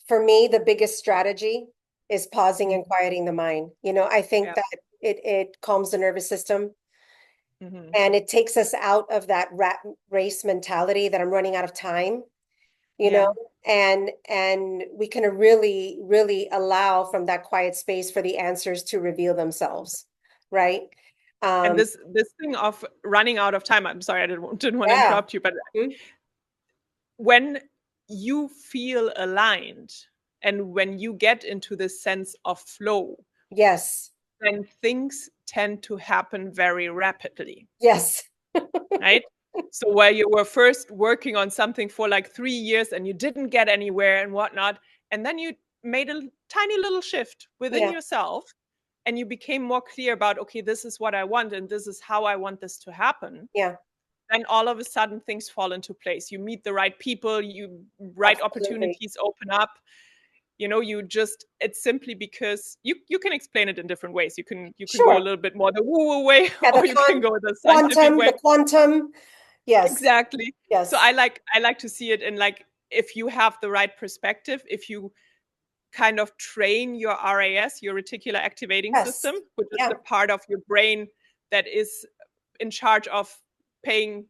for me the biggest strategy is pausing and Mhm. quieting the mind. I think Yeah. that it calms the nervous system Hmm. and it takes us out of that rat race mentality that I'm running out of time, you know, Yeah. and we can really, really allow from that quiet space for the answers to reveal themselves, right? And Um, this thing of running out of time, I'm sorry, I didn't want to yeah. interrupt you, but Mhm. when you feel aligned and when you get into this sense of flow, Yes. then things tend to happen very rapidly, Yes. right? So where you were first working on something for like 3 years and you didn't get anywhere and whatnot, and then you made a tiny little shift within Yeah. yourself and you became more clear about, okay, this is what I want and this is how I want this to happen. Yeah. Then all of a sudden things fall into place. You meet the right people, you right Absolutely. opportunities open up. You just, it's simply because you can explain it in different ways. You can go a Sure. little bit more the woo woo way, Yeah, or you can go the scientific way. the quantum. Yes. Exactly. So Yes. I like to see it in, like, if you have the right perspective, if you kind of train your RAS, your reticular activating Yes. system, which is Yeah. the part of your brain that is in charge of paying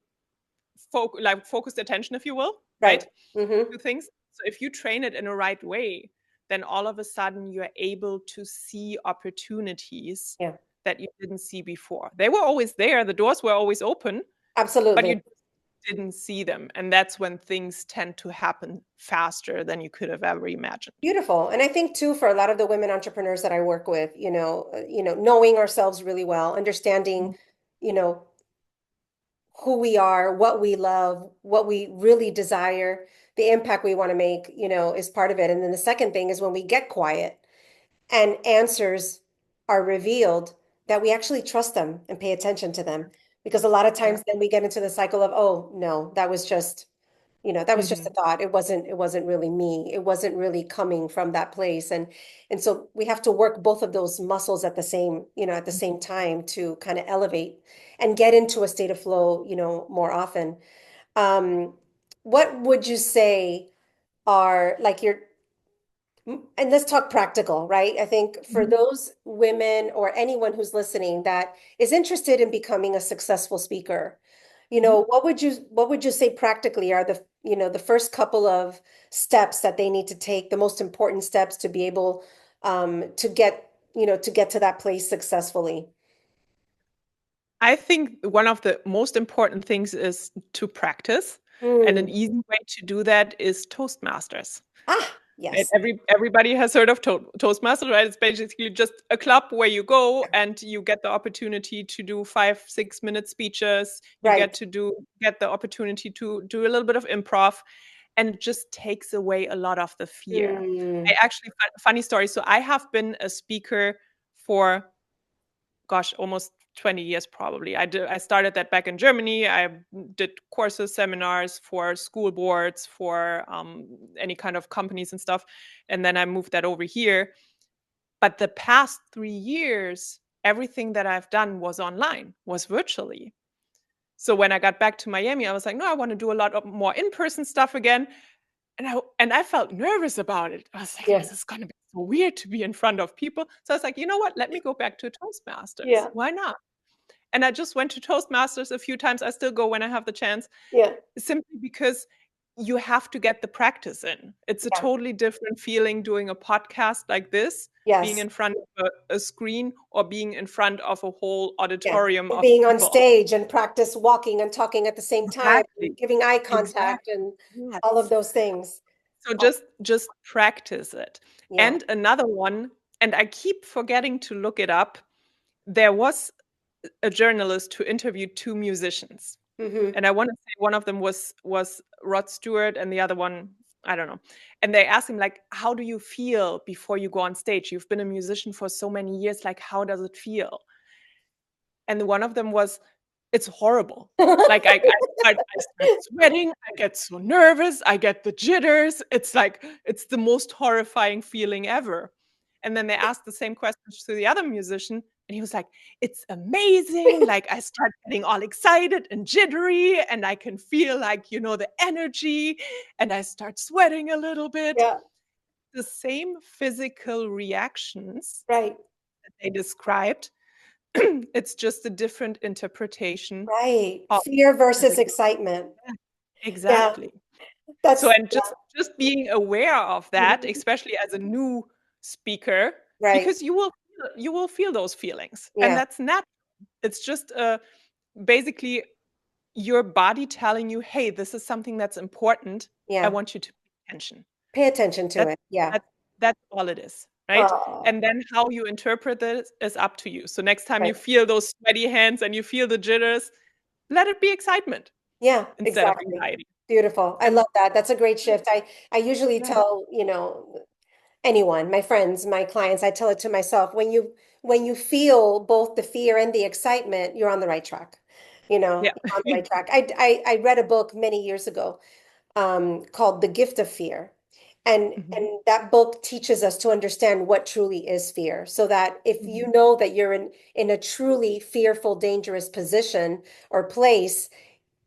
focused attention, if you will, Right. right? Mm-hmm. To things. So if you train it in a right way, then all of a sudden you're able to see opportunities Yeah. that you didn't see before. They were always there, the doors were always open, but Absolutely. you didn't see them. And that's when things tend to happen faster than you could have ever imagined. Beautiful. And I think too, for a lot of the women entrepreneurs that I work with, knowing ourselves really well, understanding, you know, who we are, what we love, what we really desire, the impact we want to make, is part of it. And then the second thing is when we get quiet and answers are revealed, that we actually trust them and pay attention to them. Because a lot of Yeah. times then we get into the cycle of, oh, no, that was just a Hmm. thought. It wasn't really me. It wasn't really coming from that place. And so we have to work both of those muscles at the same time to kind of elevate and get into a state of flow, more often. Um, what would you say are like and let's talk practical, right? I think for those women or anyone who's listening that is interested in becoming a successful speaker, what would you say practically are the first couple of steps that they need to take, the most important steps to be able to get to that place successfully? I think one of the most important things is to practice. And an Mm. easy way to do that is Toastmasters. Ah, Right? yes. Everybody has heard of Toastmasters, right? It's basically just a club where you go and you get the opportunity to do 5, 6 minute speeches. You Right. get the opportunity to do a little bit of improv, and it just takes away a lot of the fear. I Mm. actually, funny story. So I have been a speaker for, gosh, almost 20 years probably. I started that back in Germany. I did courses, seminars for school boards, for any kind of companies and stuff. And then I moved that over here. But the past 3 years, everything that I've done was online, was virtually. So when I got back to Miami, I was like, no, I want to do a lot of more in-person stuff again. And I felt nervous about it. I was like, Yeah. this is gonna be so weird to be in front of people. So I was like, you know what? Let me go back to Toastmasters. Yeah. Why not? And I just went to Toastmasters a few times. I still go when I have the chance, Yeah. simply because you have to get the practice in. It's a Yeah. totally different feeling doing a podcast like this, being Yes. in front of a screen, or being in front of a whole Yeah. auditorium Or of being on people. stage and practice walking and talking at the same time, Exactly. giving eye contact Exactly. and all of Yes. those things. So just practice it. Yeah. And another one, and I keep forgetting to look it up. There was a journalist who interviewed two musicians. Hmm. And I want to say one of them was Rod Stewart and the other one, I don't know. And they asked him, like, how do you feel before you go on stage? You've been a musician for so many years, like, how does it feel? And one of them was, it's horrible. Like I start sweating, I get so nervous, I get the jitters. It's like it's the most horrifying feeling ever. And then they asked the same questions to the other musician, and he was like, it's amazing. Like I start getting all excited and jittery, and I can feel like, the energy, and I start sweating a little bit. Yeah. The same physical reactions Right. that they described. It's just a different interpretation Right. of Fear versus physical. excitement. Yeah, Yeah. exactly. So, That's and just being aware of that, Mhm. especially as a new speaker, Right. because you will feel those feelings, and Yeah. that's natural. It's just basically your body telling you, "Hey, this is something that's important. I Yeah. want you to pay attention." Pay attention to That's it. Yeah. that's all it is, right? Oh, And then how you interpret this is up to you. So next time you right. feel those sweaty hands and you feel the jitters, let it be excitement Yeah, instead of exactly. anxiety. Beautiful. I And love that. That's a great shift. I usually yeah, tell, anyone, my friends, my clients, I tell it to myself, when you feel both the fear and the excitement, you're on the right track. yeah. You're on the right track. I read a book many years ago, called The Gift of Fear. And Mhm. that book teaches us to understand what truly is fear, so that if you Mhm. know that you're in a truly fearful, dangerous position or place,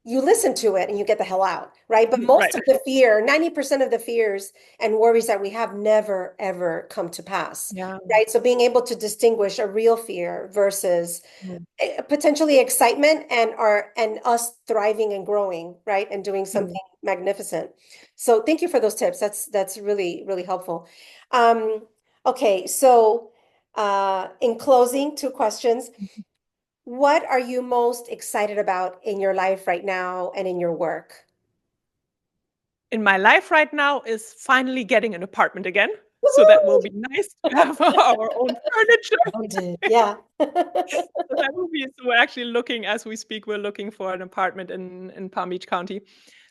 you listen to it and you get the hell out, right? But Right. most of the fear, 90% of the fears and worries that we have never, ever come to pass, Yeah. right? So being able to distinguish a real fear versus Mm. potentially excitement and us thriving and growing, right? And doing Mm. something magnificent. So thank you for those tips. That's really, really helpful. Okay, so in closing, two questions. What are you most excited about in your life right now and in your work? In my life right now is finally getting an apartment again. So that will Woohoo! be nice to have our own furniture. Grounded. Yeah. So that will be, so we're actually looking as we speak, we're looking for an apartment in Palm Beach County.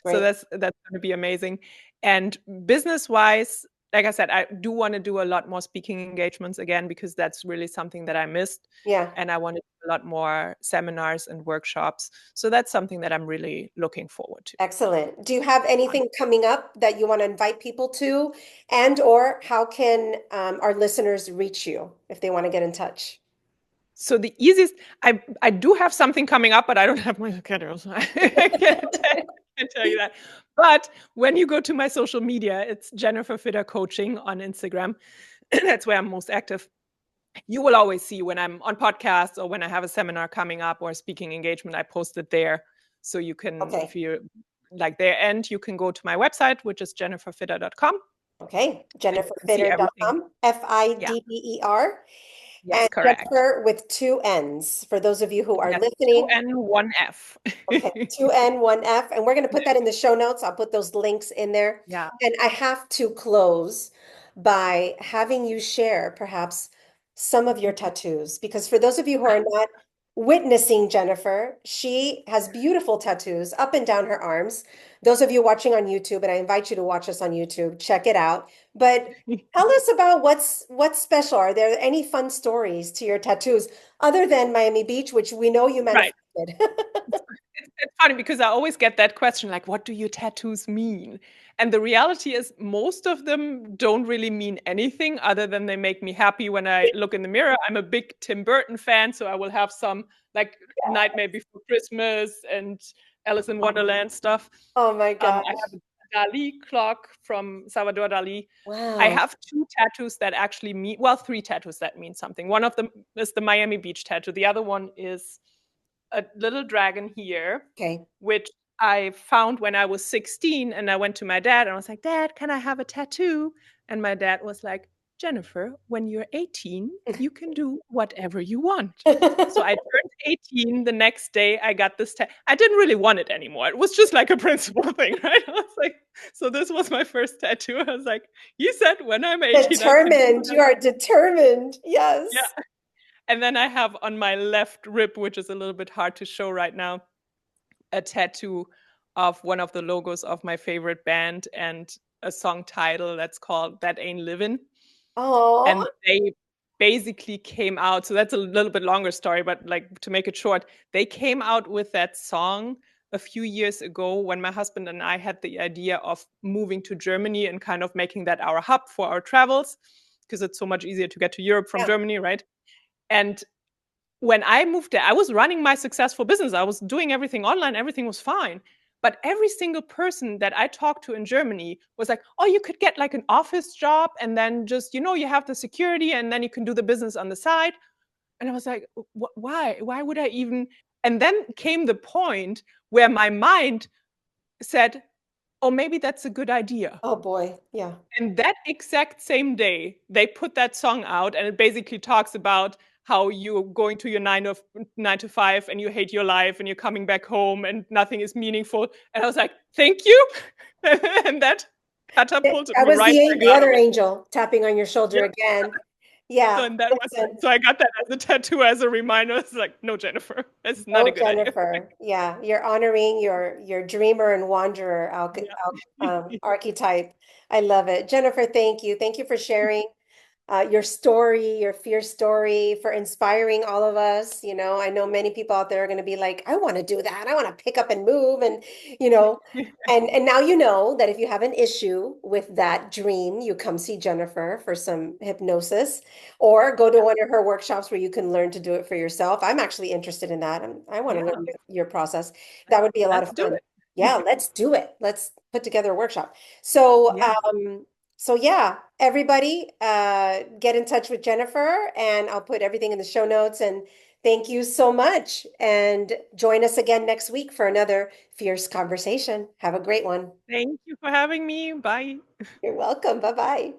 So Great. that's going to be amazing. And business wise, like I said, I do want to do a lot more speaking engagements again, because that's really something that I missed. Yeah. And I want to do a lot more seminars and workshops. So that's something that I'm really looking forward to. Excellent. Do you have anything coming up that you want to invite people to? And or how can our listeners reach you if they want to get in touch? So the easiest, I do have something coming up, but I don't have my schedule, so I can't tell you that. But when you go to my social media, it's Jennifer Fidder Coaching on Instagram. That's where I'm most active. You will always see when I'm on podcasts or when I have a seminar coming up or a speaking engagement, I post it there. So you can, if Okay. you like there, and you can go to my website, which is jenniferfidder.com, Okay. and you can see everything. JenniferFidder.com, Yeah. Fidder. Yes, And correct. Jennifer with two N's. For those of you who are Yes, two listening, N, one F. okay, 2N, 1F, and we're going to put that in the show notes. I'll put those links in there. Yeah. And I have to close by having you share perhaps some of your tattoos, because for those of you who are not witnessing Jennifer, she has beautiful tattoos up and down her arms. Those of you watching on YouTube, and I invite you to watch us on YouTube, check it out. But tell us about what's special. Are there any fun stories to your tattoos other than Miami Beach, which we know you Right. manifested? It's funny because I always get that question, like, what do your tattoos mean? And the reality is, most of them don't really mean anything other than they make me happy when I look in the mirror. I'm a big Tim Burton fan, so I will have some like Nightmare Before Christmas and Alice in Wonderland stuff. Oh my gosh. I have a Dali clock from Salvador Dali. I Wow. have two tattoos that actually mean, well, three tattoos that mean something. One of them is the Miami Beach tattoo. The other one is a little dragon here, Okay. which I found when I was 16. And I went to my dad and I was like, Dad, can I have a tattoo? And my dad was like, Jennifer, when you're 18, you can do whatever you want. So I turned 18 the next day. I got this I didn't really want it anymore. It was just like a principle thing, right? I was like, so this was my first tattoo. I was like, you said when I'm 18, I can do Determined. You whatever. are determined. Yeah. Yes. And then I have on my left rib, which is a little bit hard to show right now, a tattoo of one of the logos of my favorite band and a song title that's called That Ain't Livin'. Oh, And they basically came out, so that's a little bit longer story, but like to make it short, they came out with that song a few years ago when my husband and I had the idea of moving to Germany and kind of making that our hub for our travels, because it's so much easier to get to Europe from yeah. Germany, right? And when I moved there, I was running my successful business. I was doing everything online, everything was fine. But every single person that I talked to in Germany was like, oh, you could get like an office job and then just, you have the security and then you can do the business on the side. And I was like, why? Why would I even? And then came the point where my mind said, oh, maybe that's a good idea. Oh boy. Yeah. And that exact same day, they put that song out, and it basically talks about how you're going to your 9 to 5 and you hate your life and you're coming back home and nothing is meaningful. And I was like, thank you. And that catapulted That me was right back the out of other it. angel tapping on your shoulder Yeah. again. So, Yeah. and that was, Listen, so I got that as a tattoo as a reminder. It's like, no, Jennifer, it's not a no, good idea. Jennifer. Yeah, you're honoring your dreamer and wanderer Yeah. archetype. I love it. Jennifer, thank you. Thank you for sharing your story, your fierce story, for inspiring all of us. I know many people out there are going to be like, I want to do that. I want to pick up and move, and you know, and now you know that if you have an issue with that dream, you come see Jennifer for some hypnosis, or go to one of her workshops where you can learn to do it for yourself. I'm actually interested in that. I want to Yeah. learn your process. That would be a lot Let's of do fun. it. Yeah, let's do it. Let's put together a workshop. So, Yeah. so yeah, everybody, get in touch with Jennifer, and I'll put everything in the show notes. And thank you so much. And join us again next week for another fierce conversation. Have a great one. Thank you for having me. Bye. You're welcome. Bye-bye.